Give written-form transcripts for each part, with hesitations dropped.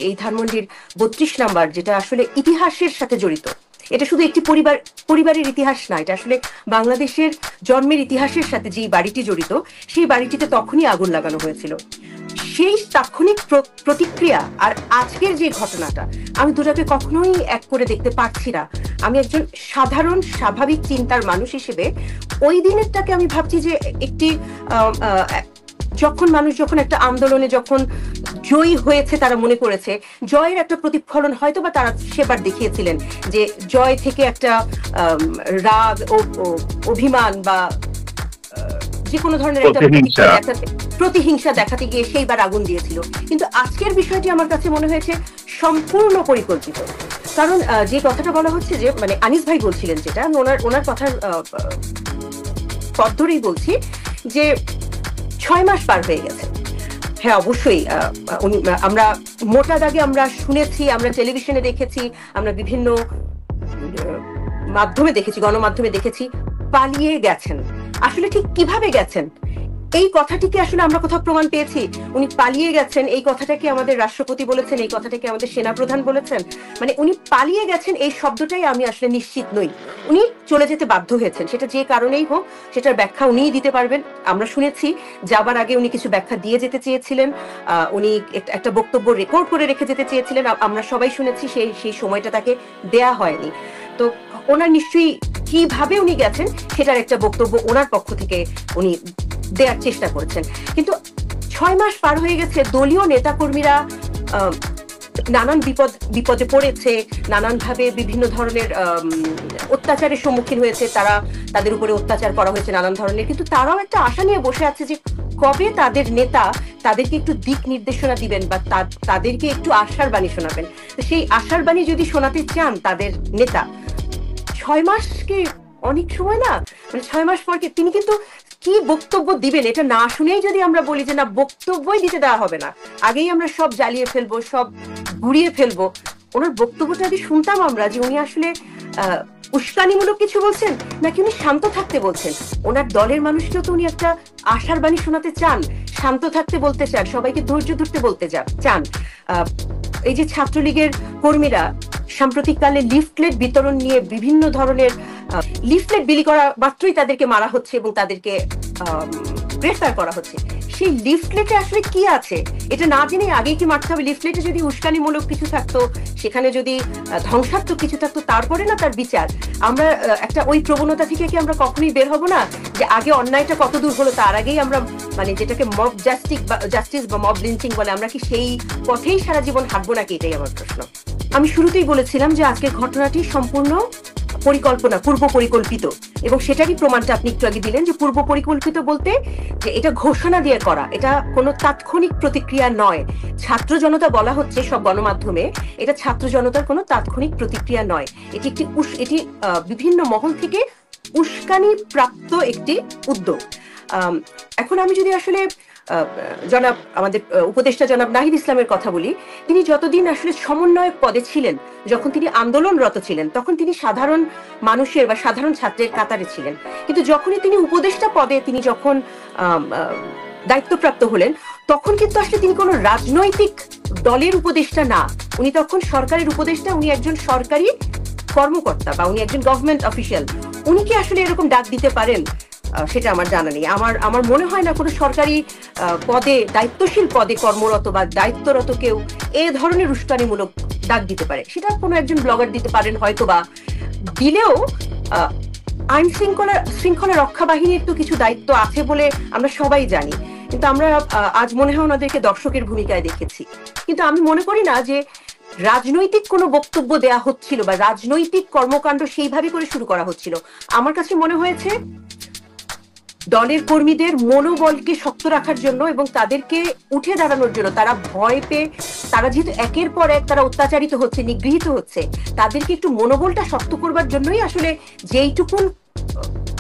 এই ধানমন্ডির 32 নাম্বার, যেটা আসলে ইতিহাসের সাথে জড়িত। এটা শুধু একটি পরিবারের ইতিহাস না, এটা আসলে বাংলাদেশের জন্মের ইতিহাসের সাথে যে বাড়িটি জড়িত, সেই বাড়িটিতে তখনই আগুন লাগানো হয়েছিল। সেই তাৎক্ষণিক প্রতিক্রিয়া আর আজকের যে ঘটনাটা, আমি দুটাকে কখনোই এক করে দেখতে পারছি না। আমি একজন সাধারণ স্বাভাবিক চিন্তার মানুষ হিসেবে ওই দিনেরটাকে আমি ভাবছি যে একটি যখন একটা আন্দোলনে যখন জয়ী হয়েছে, তারা মনে করেছে জয়ের একটা প্রতিফলন হয়তো বা তারা সেবার দেখিয়েছিলেন, যে জয় থেকে একটা রাগ ও অভিমান বা যে কোনো ধরনের একটা প্রতিহিংসা দেখাতে গিয়ে সেইবার আগুন দিয়েছিল। কিন্তু আজকের বিষয়টি আমার কাছে মনে হয়েছে সম্পূর্ণ পরিকল্পিত। কারণ যে কথাটা বলা হচ্ছে, যে মানে আনিস ভাই বলছিলেন, যেটা ওনার কথার পথ ধরেই বলছি, যে 6 মাস পার হয়ে গেছে। হ্যাঁ, অবশ্যই আমরা মোটা দাগে আমরা শুনেছি, আমরা টেলিভিশনে দেখেছি, আমরা বিভিন্ন মাধ্যমে দেখেছি, গণমাধ্যমে দেখেছি, পালিয়ে গেছেন। আসলে ঠিক কিভাবে গেছেন এই কথাটিকে আসলে আমরা কোথাও প্রমাণ পেয়েছি? উনি পালিয়ে গেছেন এই কথাটাকে আমাদের রাষ্ট্রপতি বলেছেন, এই কথাটাকে আমাদের সেনাপ্রধান বলেছেন? মানে উনি পালিয়ে গেছেন এই শব্দটাই আমি আসলে নিশ্চিত নই। উনি চলে যেতে বাধ্য হয়েছেন, সেটা যে কারণেই হোক, সেটার ব্যাখ্যা উনিই দিতে পারবেন। আমরা শুনেছি যাবার আগে উনি কিছু ব্যাখ্যা দিয়ে যেতে চেয়েছিলেন, উনি একটা বক্তব্য রেকর্ড করে রেখে যেতে চেয়েছিলেন, আমরা সবাই শুনেছি। সেই সময়টা তাকে দেয়া হয়নি। তো ওনার নিশ্চয়ই কিভাবে উনি গেছেন সেটার একটা বক্তব্য ওনার পক্ষ থেকে উনি দেওয়ার চেষ্টা করেছেন। কিন্তু 6 মাস পার হয়ে গেছে, দলীয় নেতাকর্মীরা নানান বিপদে পড়েছে, নানানভাবে বিভিন্ন ধরনের অত্যাচারের সম্মুখীন হয়েছে, তাদের উপরে অত্যাচার করা হয়েছে নানান ধরনের। কিন্তু তারাও একটা আশা নিয়ে বসে আছে যে কবে তাদের নেতা তাদেরকে একটু দিক নির্দেশনা দিবেন বা তাদেরকে একটু আশার বাণী শোনাবেন। তো সেই আশার বাণী যদি শোনাতে চান তাদের নেতা, 6 মাস কি অনেক সময় না? মানে 6 মাস পর তিনি কিন্তু কি বক্তব্য দিবেন এটা না শুনেই যদি আমরা বলি যে না, বক্তব্যই দিতে দেওয়া হবে না, আগেই আমরা সব জ্বালিয়ে ফেলবো, সব গুড়িয়ে ফেলবো, ওনার বক্তব্যটা আগে শুনতাম আমরা, যে উনি আসলে উস্কানিমূলক কিছু বলছেন নাকি উনি শান্ত থাকতে বলছেন। ওনার দলের মানুষকেও তো উনি একটা আশার বাণী শোনাতে চান, শান্ত থাকতে বলতে চান, সবাইকে ধৈর্য ধরতে বলতে চান। এই যে ছাত্রলীগের কর্মীরা সাম্প্রতিককালে লিফলেট বিতরণ নিয়ে বিভিন্ন ধরনের লিফলেট বিলি করা মাত্রই তাদেরকে মারা হচ্ছে এবং তাদেরকে গ্রেফতার করা হচ্ছে। সেই লিফলেটে আসলে কি আছে এটা না জেনে আগেই কি মারতে হবে? লিফলেটে যদি উস্কানিমূলক কিছু থাকতো, সেখানে যদি ধ্বংসাত্মক কিছু থাকতো, তারপরে না তার বিচার। আমরা একটা ওই প্রবণতা থেকে কি আমরা কখনোই বের হব না, যে আগে অন্যায়টা কত দূর হলো তার আগেই আমরা, মানে যেটাকে মব জাস্টিস বা মব লিঞ্চিং বলে, আমরা কি সেই পথেই সারা জীবন হাঁটবো নাকি? এটাই আমার প্রশ্ন। আমি শুরুতেই বলেছিলাম যে আজকের ঘটনাটি সম্পূর্ণ পূর্ব পরিকল্পিত, এবং সেটারই প্রমাণটা আপনি একটু আগে দিলেন, যে পূর্ব পরিকল্পিত বলতে যে এটা ঘোষণা দিয়ে করা, এটা কোনো তাৎক্ষণিক প্রতিক্রিয়া নয়। ছাত্র জনতা বলা হচ্ছে সব গণমাধ্যমে, এটা ছাত্র জনতার কোনো তাৎক্ষণিক প্রতিক্রিয়া নয়, এটি বিভিন্ন মহল থেকে উস্কানি প্রাপ্ত একটি উদ্যোগ। এখন আমি যদি আসলে আমাদের উপদেষ্টা জনাব নাহিদ ইসলামের কথা বলি, তিনি যতদিন আসলে সমন্বয়ক পদে ছিলেন, যখন তিনি আন্দোলনরত ছিলেন, তখন তিনি সাধারণ মানুষের বা সাধারণ ছাত্রের কাতারে ছিলেন। কিন্তু যখনই তিনি উপদেষ্টা পদে তিনি যখন দায়িত্বপ্রাপ্ত হলেন, তখন কিন্তু আসলে তিনি কোনো রাজনৈতিক দলের উপদেষ্টা না, উনি তখন সরকারের উপদেষ্টা, উনি একজন সরকারি কর্মকর্তা বা উনি একজন গভর্নমেন্ট অফিসিয়াল। উনি কি আসলে এরকম ডাক দিতে পারেন? সেটা আমার জানা নেই। আমার মনে হয় না কোনো সরকারি পদে, দায়িত্বশীল পদে কর্মরত বা দায়িত্বরত কেউ এ ধরনের উস্কানিমূলক ডাক দিতে পারে। সেটা কোনো একজন ব্লগার দিতে পারেন হয়তো, বা দিলেও আইন শৃঙ্খলা রক্ষা বাহিনীর তো কিছু দায়িত্ব আছে বলে আমরা সবাই জানি। কিন্তু আমরা আজ মনে হয় ওনাদেরকে দর্শকের ভূমিকায় দেখেছি। কিন্তু আমি মনে করি না যে রাজনৈতিক কোনো বক্তব্য দেয়া হচ্ছিল বা রাজনৈতিক কর্মকাণ্ড সেইভাবে করে শুরু করা হচ্ছিল। আমার কাছে মনে হয়েছে দলের কর্মীদের মনোবলকে শক্ত রাখার জন্য এবং তাদেরকে উঠে দাঁড়ানোর জন্য, তারা ভয় পেয়ে, তারা যেহেতু একের পর এক তারা অত্যাচারিত হচ্ছে, নিগৃহীত হচ্ছে, তাদেরকে একটু মনোবলটা শক্ত করবার জন্যই আসলে যেইটুকুন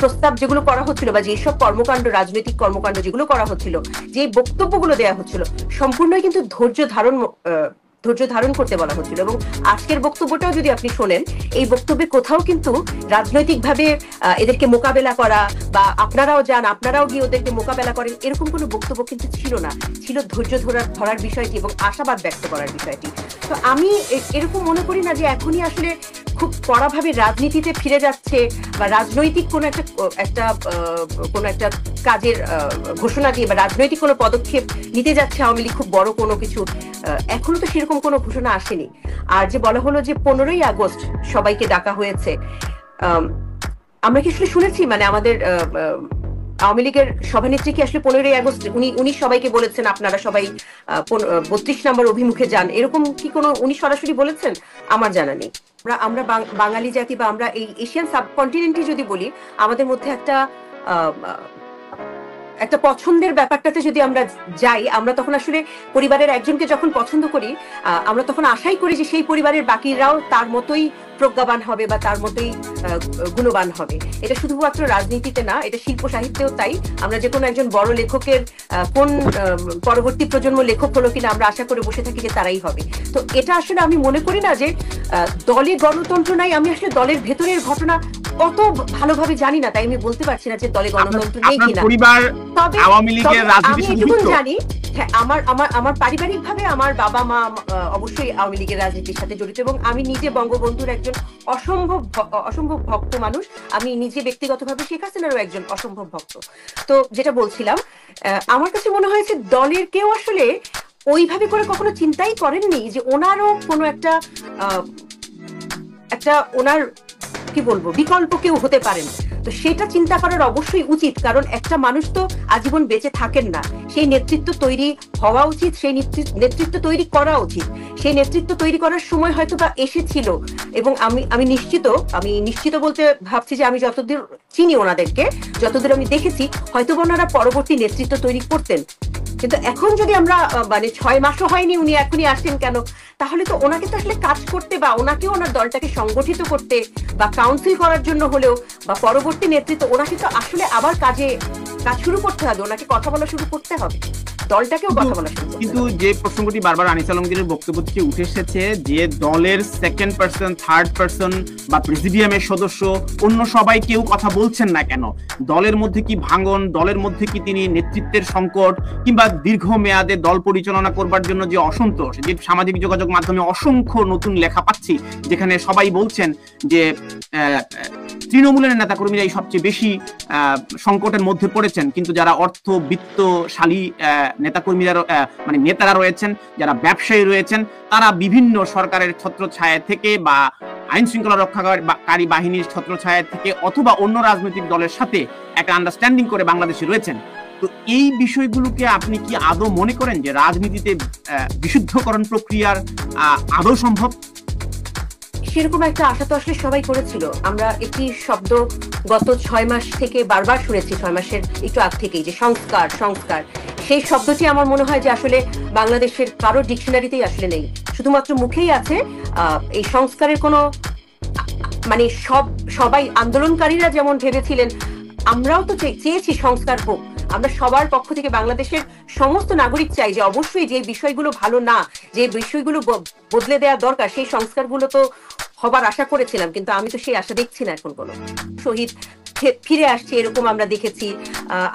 প্রস্তাব যেগুলো করা হচ্ছিল বা যেসব কর্মকাণ্ড, রাজনৈতিক কর্মকাণ্ড যেগুলো করা হচ্ছিল, যে বক্তব্যগুলো দেওয়া হচ্ছিল, সম্পূর্ণই কিন্তু ধৈর্য ধারণ ধৈর্য ধারণ করতে বলা হচ্ছিল। এবং আজকের বক্তব্যটাও যদি আপনি শোনেন, এই বক্তব্যে কোথাও কিন্তু রাজনৈতিকভাবে এদেরকে মোকাবেলা করা বা আপনারাও যান, আপনারাও গিয়ে ওদেরকে মোকাবেলা করেন, এরকম কোনো বক্তব্য কিন্তু ছিল না। ছিল ধৈর্য ধরার বিষয়টি এবং আশাবাদ ব্যক্ত করার বিষয়টি। তো আমি এরকম মনে করি না যে এখনই আসলে খুব কড়াভাবে রাজনীতিতে ফিরে যাচ্ছে বা রাজনৈতিক কোনো একটা কাজের ঘোষণা দিয়ে বা রাজনৈতিক কোনো পদক্ষেপ নিতে যাচ্ছে আওয়ামী লীগ খুব বড় কোনো কিছু। এখনো তো সেরকম কোনো ঘোষণা আসেনি। আর যে বলা হলো যে 15ই আগস্ট সবাইকে ডাকা হয়েছে, আমরা কি আসলে শুনেছি মানে আমাদের আওয়ামী লীগের সভানেত্রী কি আসলে 15ই আগস্ট উনি সবাইকে বলেছেন আপনারা সবাই 32 নম্বর অভিমুখে যান, এরকম কি কোনো উনি সরাসরি বলেছেন? আমার জানা নেই। আমরা বাঙালি জাতি বা আমরা এই এশিয়ান সাবকন্টিনেন্টে যদি বলি, আমাদের মধ্যে একটা পছন্দের ব্যাপারটাতে যদি আমরা যাই, আমরা তখন আসলে পরিবারের একজনকে যখন পছন্দ করি, আমরা তখন আশাই করি যে সেই পরিবারের বাকিরাও তার মতোই প্রজ্ঞাবান হবে বা তার মতোই গুণবান হবে। এটা শুধুমাত্র রাজনীতিতে না, এটা শিল্প সাহিত্যেও তাই। আমরা যে কোনো একজন বড় লেখকের কোন পরবর্তী প্রজন্ম লেখক হলো কিনা আমরা আশা করে বসে থাকি যে তারাই হবে। তো এটা আসলে আমি মনে করি না যে দলে গণতন্ত্র নাই। আমি আসলে দলের ভেতরের ঘটনা অত ভালোভাবে জানি না, তাই আমি বলতে পারছি না যে দলে গণতন্ত্র নেই কিনা। তবে আমি এটুকু জানি, হ্যাঁ, আমার পারিবারিক ভাবে আমার বাবা মা অবশ্যই আওয়ামী লীগের রাজনীতির সাথে জড়িত এবং আমি নিজে বঙ্গবন্ধুর একজন অসম্ভব ভক্ত মানুষ। আমি নিজে ব্যক্তিগতভাবে শেখ হাসিনারও একজন অসম্ভব ভক্ত। তো যেটা বলছিলাম, আমার কাছে মনে হয়েছে দলের কেউ আসলে ওইভাবে করে কখনো চিন্তাই করেননি যে ওনারও কোনো একটা ওনার কি বলবো বিকল্প কেউ হতে পারেন। তো সেটা চিন্তা করার অবশ্যই উচিত, কারণ একটা মানুষ তো আজীবন বেঁচে থাকেন না। সেই নেতৃত্ব তৈরি হওয়া উচিত, সেই নেতৃত্ব তৈরি করা উচিত। সেই নেতৃত্ব তৈরি করার সময় হয়তো বা এসেছিল এবং আমি নিশ্চিত বলতে ভাবছি যে আমি যতদূর চিনি ওনাদেরকে, যতদূর আমি দেখেছি, হয়তো ওনারা পরবর্তী নেতৃত্ব তৈরি করতেন। কিন্তু এখন যদি আমরা মানে 6 মাসও হয়নি উনি এখনই আসছেন কেন, তাহলে তো ওনাকে তো আসলে কাজ করতে বা ওনাকে ওনার দলটাকে সংগঠিত করতে বা কাউন্সিল করার জন্য হলেও বা পরবর্তী নেতৃত্ব ওনাকে তো আসলে আবার কাজ শুরু করতে হবে, ওনাকে কথা বলা শুরু করতে হবে, দলটাকেও কথা বলা শুরু করতে হবে। কিন্তু যে প্রসঙ্গটি বারবার আনিস আলমগীরের বক্তব্য থেকে উঠে এসেছে যে দলের সেকেন্ড পারসন, থার্ড পারসন বা প্রেসিডিয়ামের সদস্য অন্য সবাই কেউ কথা বলছেন না কেন? দলের মধ্যে কি ভাঙন, দলের মধ্যে কি তিনি নেতৃত্বের সংকট কিংবা দীর্ঘ মেয়াদে দল পরিচালনা করবার জন্য যে অসন্তোষ, যে সামাজিক যোগাযোগ মাধ্যমে অসংখ্য নতুন লেখা পাচ্ছি যেখানে সবাই বলছেন যে তৃণমূলের নেতাকর্মীরাই সবচেয়ে বেশি সংকটের মধ্যে পড়েছেন, কিন্তু যারা অর্থবিত্তশালী নেতাকর্মীরা মানে নেতারা রয়েছেন, যারা ব্যবসায়ী রয়েছেন, তারা বিভিন্ন সরকারের ছত্রছায়া থেকে বা আইন শৃঙ্খলা রক্ষাকারী বাহিনীর ছত্রছায়া থেকে অথবা অন্য রাজনৈতিক দলের সাথে একটা আন্ডারস্ট্যান্ডিং করে বাংলাদেশে রয়েছেন। তো এই বিষয়গুলোকে আপনি কি আদৌ মনে করেন যে রাজনীতিতে বিশুদ্ধকরণ প্রক্রিয়ার আদৌ সম্ভব? সেরকম একটা আশা তো আসলে সবাই করেছিল। আমরা একটি শব্দ গত 6 মাস থেকে বারবার শুনেছি, 6 মাসের একটু আগ থেকেই, যে সংস্কার। সেই শব্দটি আমার মনে হয় যে আসলে বাংলাদেশের কারো ডিকশনারিতেই আসলে নেই, শুধুমাত্র মুখেই আছে। এই সংস্কারের কোনো মানে সবাই আন্দোলনকারীরা যেমন ভেবেছিলেন, আমরাও তো চেয়েছি সংস্কার হোক। আমরা সবার পক্ষ থেকে বাংলাদেশের সমস্ত নাগরিক চাই যে অবশ্যই যে বিষয়গুলো ভালো না, যে বিষয়গুলো বদলে দেওয়া দরকার, সেই সংস্কারগুলো তো হবার আশা করেছিলাম, কিন্তু আমি তো সেই আশা দেখছি না এখন কোনো। শহীদ ফিরে আসছে এরকম আমরা দেখেছি,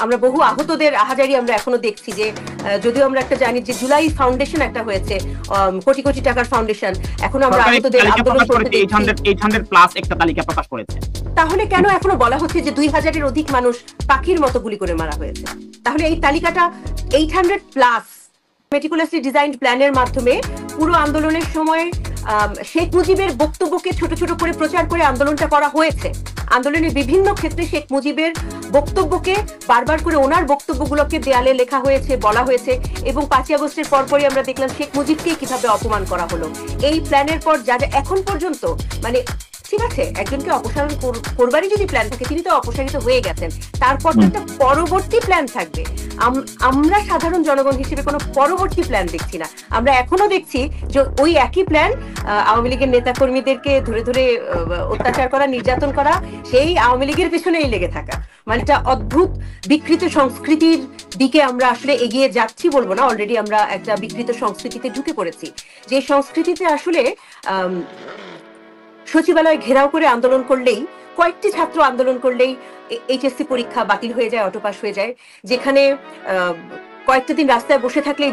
আমরা বহু আহতদের আহাজারি আমরা এখনো দেখছি। যে যদিও আমরা একটা জানি যে জুলাই ফাউন্ডেশন একটা হয়েছে, কোটি কোটি টাকার ফাউন্ডেশন, এখন আমরা আহতদের আন্দোলন করতে দেখছি। 800 প্লাস একটা তালিকা প্রকাশ করেছে। তাহলে কেন এখনো বলা হচ্ছে যে 2000-এর অধিক মানুষ পাখির মতো গুলি করে মারা হয়েছে? তাহলে এই তালিকাটা 800 প্লাস মেটিকুলাসলি ডিজাইনড প্ল্যানের মাধ্যমে পুরো আন্দোলনের সময় শেখ মুজিবের বক্তব্যকে ছোট ছোট করে প্রচার করে আন্দোলনটা করা হয়েছে। আন্দোলনের বিভিন্ন ক্ষেত্রে শেখ মুজিবের বক্তব্যকে বারবার করে ওনার বক্তব্যগুলোকে দেয়ালে লেখা হয়েছে, বলা হয়েছে, এবং 5ই আগস্টের পরপরই আমরা দেখলাম শেখ মুজিবকেই কিভাবে অপমান করা হলো। এই প্ল্যানের পর যা এখন পর্যন্ত মানে ঠিক আছে, একজনকে অপসারণ করবারই যদি প্ল্যান থাকে, তিনি তো অপসারিত হয়ে গেছেন, তারপর তো একটা পরবর্তী প্ল্যান থাকবে। আমরা সাধারণ জনগণ হিসেবে কোনো পরবর্তী প্ল্যান দেখছি না। আমরা এখনো দেখছি যে ওই একই প্ল্যান, আওয়ামী লীগের নেতা কর্মীদেরকে ধরে ধরে অত্যাচার করা, নির্যাতন করা, সেই আওয়ামী লীগের পিছনেই লেগে থাকা। মানে একটা অদ্ভুত বিকৃত সংস্কৃতির দিকে আমরা আসলে এগিয়ে যাচ্ছি বলবো না, অলরেডি আমরা একটা বিকৃত সংস্কৃতিতে ঢুকে পড়েছি, যে সংস্কৃতিতে আসলে সচিবালয় ঘেরাও করে আন্দোলন করলেই, কয়েকটি ছাত্র আন্দোলন করলেই এইচএসসি পরীক্ষা বাতিল হয়ে যায়, অটোপাস হয়ে যায়, যেখানে কয়েকটা দিন রাস্তায় বসে থাকলে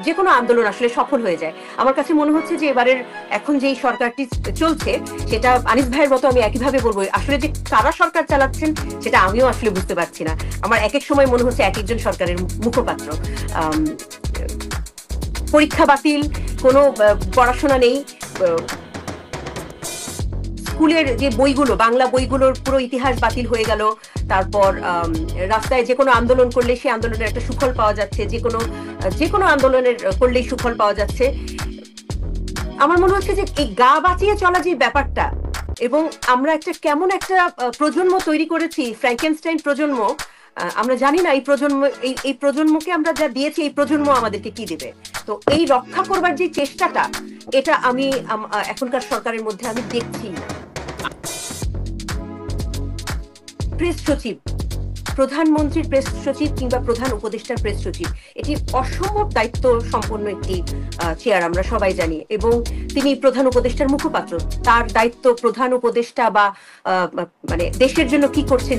যে কোনো আন্দোলন আসলে সফল হয়ে যায়। আমার কাছে মনে হচ্ছে যে এবারের এখন যেই সরকারটি চলছে, সেটা আনিস ভাইয়ের মতো আমি একইভাবে বলবো, আসলে যে কারা সরকার চালাচ্ছেন সেটা আমিও আসলে বুঝতে পারছি না। আমার এক এক সময় মনে হচ্ছে এক একজন সরকারের মুখপাত্র। পরীক্ষা বাতিল, কোনো পড়াশোনা নেই, স্কুলের যে বইগুলো, বাংলা বইগুলোর পুরো ইতিহাস বাতিল হয়ে গেল। তারপর রাস্তায় যে কোনো আন্দোলন করলে সেই আন্দোলনের একটা সুফল পাওয়া যাচ্ছে, যে কোনো আন্দোলনের করলেই সুফল পাওয়া যাচ্ছে। আমার মনে হচ্ছে যে এই গা বাঁচিয়ে চলা যে ব্যাপারটা, এবং আমরা কেমন একটা প্রজন্ম তৈরি করেছি, ফ্র্যাঙ্কেনস্টাইন প্রজন্ম। আমরা জানি না এই প্রজন্মকে আমরা যা দিয়েছি, এই প্রজন্ম আমাদেরকে কি দেবে। তো এই রক্ষা করবার যে চেষ্টাটা, এটা আমি এখনকার সরকারের মধ্যে আমি দেখছি না। প্রেস সচিব, প্রধানমন্ত্রীর প্রেস সচিব কিংবা প্রধান উপদেষ্টার প্রেস সচিব, এটি অসম্ভব দায়িত্ব সম্পন্ন একটি চেয়ার, আমরা সবাই জানি। এবং তিনি প্রধান উপদেষ্টার মুখপাত্র, তার দায়িত্ব প্রধান উপদেষ্টা বা মানে দেশের জন্য কি করছেন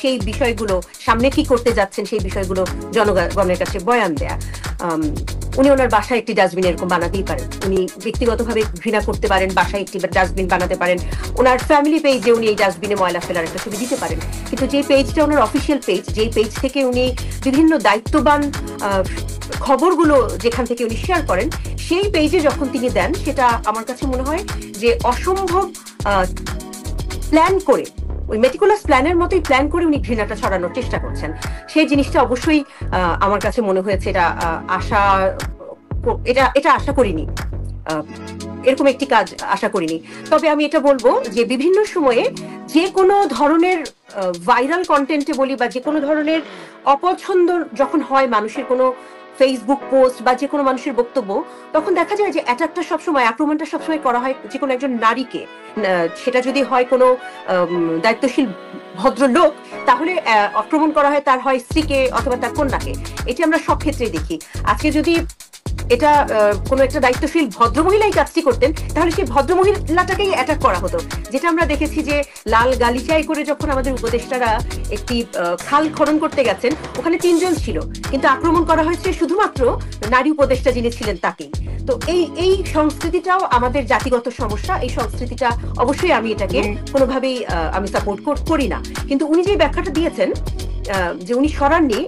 সেই বিষয়গুলো, সামনে কি করতে যাচ্ছেন সেই বিষয়গুলো জনগণের কাছে বয়ান দেয়া। উনি ওনার বাসায় একটি ডাস্টবিন এরকম বানাতেই পারেন, উনি ব্যক্তিগতভাবে ঘৃণা করতে পারেন, বাসায় একটি ডাস্টবিন বানাতে পারেন, ওনার ফ্যামিলি পেজে উনি এই ডাস্টবিনে ময়লা ফেলার একটা ছবি দিতে পারেন। কিন্তু যে পেজটা ওনার অফিসিয়াল পেজ, যেই পেজ থেকে উনি বিভিন্ন দায়িত্ববান খবরগুলো যেখান থেকে উনি শেয়ার করেন, সেই পেজে যখন তিনি দেন, সেটা আমার কাছে মনে হয় যে অসম্ভব প্ল্যান করে, ওই মেটিকুলাস প্ল্যানের মতোই প্ল্যান করে উনি ঘৃণাটা ছড়ানোর চেষ্টা করছেন। সেই জিনিসটা অবশ্যই আমার কাছে মনে হয়েছে এটা আশা করিনি, এরকম একটি কাজ আশা করিনি। তবে আমি এটা বলবো যে বিভিন্ন সময়ে যে কোনো ধরনের ভাইরাল কন্টেন্টে বলি, বা যে কোনো ধরনের অপছন্দ যখন হয় মানুষের, কোনো ফেসবুক পোস্ট বা যে কোনো মানুষের বক্তব্য, তখন দেখা যায় যে অ্যাটাকটা সবসময়, আক্রমণটা সবসময় করা হয় যে কোনো একজন নারীকে। সেটা যদি হয় কোনো দায়িত্বশীল ভদ্রলোক, তাহলে আক্রমণ করা হয় তার হয় স্ত্রীকে অথবা তার কন্যাকে। এটি আমরা সব ক্ষেত্রেই দেখি। আজকে যদি এটা কোনো একটা দায়িত্বশীল ভদ্রমহিলাই কাজটি করতেন, তাহলে সেই ভদ্রমহিলাটাকেই অ্যাটাক করা হতো। যেটা আমরা দেখেছি যে লাল গালিচাই করে যখন আমাদের উপদেষ্টারা একটি খাল খনন করতে গেছেন, ওখানে 3 জন ছিল, কিন্তু আক্রমণ করা হয়েছে শুধুমাত্র নারী উপদেষ্টা যিনি ছিলেন তাকেই। তো এই সংস্কৃতিটাও আমাদের জাতিগত সমস্যা। এই সংস্কৃতিটা অবশ্যই আমি এটাকে কোনোভাবেই আমি সাপোর্ট করি না। কিন্তু উনি যে ব্যাখ্যাটা দিয়েছেন যে উনি সরাননি,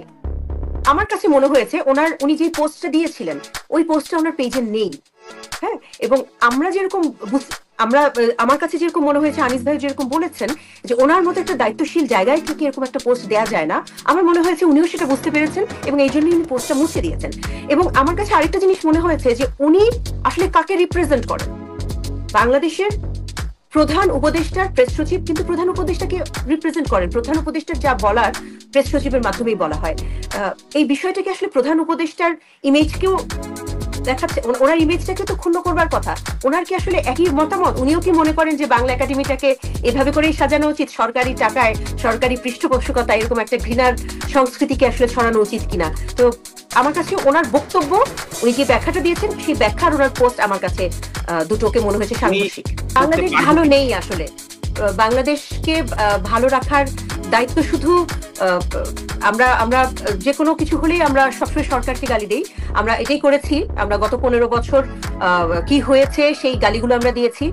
আমার কাছে মনে হয়েছে উনি যে পোস্টটা দিয়েছিলেন, ওই পোস্টটা ওনার পেজে নেই। হ্যাঁ, এবং আমার কাছে যেরকম মনে হয়েছে, আনিস ভাই যেরকম বলেছেন যে ওনার মতো একটা দায়িত্বশীল জায়গায় থেকে এরকম একটা পোস্ট দেওয়া যায় না, আমার মনে হয়েছে উনিও সেটা বুঝতে পেরেছেন এবং এই জন্যই উনি পোস্টটা মুছে দিয়েছেন। এবং আমার কাছে আরেকটা জিনিস মনে হয়েছে যে উনি আসলে কাকে রিপ্রেজেন্ট করেন। বাংলাদেশের প্রধান উপদেষ্টার প্রেস সচিব কিন্তু প্রধান উপদেষ্টাকে রিপ্রেজেন্ট করেন। প্রধান উপদেষ্টার যা বলার প্রেস সচিবের মাধ্যমেই বলা হয়। এই বিষয়টাকে আসলে প্রধান উপদেষ্টার ইমেজকেও দেখাচ্ছে, ওনার ইমেজটাকে তো ক্ষুণ্ণ করবার কথা। ওনার কি আসলে একই মতামত? উনিও কি মনে করেন যে বাংলা একাডেমিটাকে এভাবে করেই সাজানো উচিত, সরকারি টাকায়, সরকারি পৃষ্ঠপোষকতা, এরকম একটা ঘৃণার সংস্কৃতিকে আসলে ছড়ানো উচিত কিনা? তো আমার কাছে ওনার বক্তব্য, উনি যে ব্যাখ্যাটা দিয়েছেন, সেই ব্যাখ্যার ওনার পোস্ট আমার কাছে দুটোকে মনে হয়েছে সাংঘর্ষিক। বাংলাদেশ ভালো নেই আসলে। বাংলাদেশকে ভালো রাখার দায়িত্ব শুধু আমরা যে কোনো কিছু হলেই আমরা সবসময় সরকারকে গালি দেই। আমরা এটাই করেছি। আমরা গত 15 বছর কি হয়েছে সেই গালিগুলো আমরা দিয়েছি।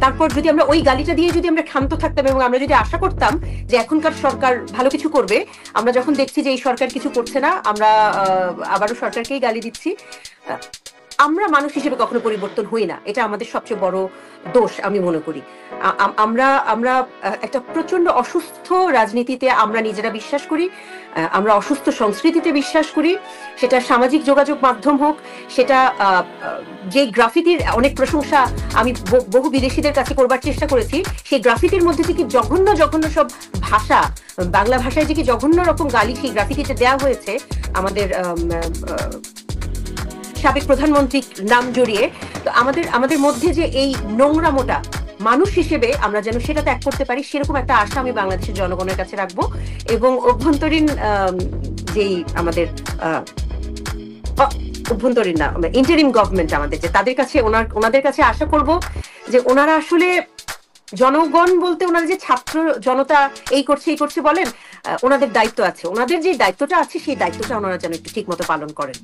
তারপর যদি আমরা ওই গালিটা দিয়ে যদি আমরা ক্ষান্ত থাকতাম এবং আমরা যদি আশা করতাম যে এখনকার সরকার ভালো কিছু করবে, আমরা যখন দেখছি যে এই সরকার কিছু করছে না, আমরা আবারও সরকারকেই গালি দিচ্ছি। আমরা মানুষ হিসেবে কখনো পরিবর্তন হই না, এটা আমাদের সবচেয়ে বড় দোষ আমি মনে করি। আমরা আমরা একটা প্রচন্ড অসুস্থ রাজনীতিতে আমরা নিজেরা বিশ্বাস করি, আমরা অসুস্থ সংস্কৃতিতে বিশ্বাস করি, সেটা সামাজিক যোগাযোগ মাধ্যম হোক, সেটা যে গ্রাফিতির অনেক প্রশংসা আমি বহু বিদেশিদের কাছে করবার চেষ্টা করেছি, সেই গ্রাফিতির মধ্যে থেকে জঘন্য জঘন্য সব ভাষা, বাংলা ভাষায় যে কি জঘন্য রকম গালি সেই গ্রাফিতিতে দেওয়া হয়েছে আমাদের সাবেক প্রধানমন্ত্রীর নাম জড়িয়ে। তো আমাদের মধ্যে যে এই নোংরামোটা মানুষ হিসেবে আমরা যেন সেটা ত্যাগ করতে পারি, সেরকম একটা আশা আমি বাংলাদেশের জনগণের কাছে রাখবো। এবং অভ্যন্তরীণ যেই আমাদের অভ্যন্তরীণ না, ইন্টারিম গভর্নমেন্ট আমাদের যে, তাদের কাছে ওনাদের কাছে আশা করব যে ওনারা আসলে জনগণ বলতে ওনারা যে ছাত্র জনতা এই করছে বলেন, ওনাদের দায়িত্ব আছে, ওনাদের যে দায়িত্বটা আছে সেই দায়িত্বটা ওনারা যেন একটু ঠিক মতো পালন করেন।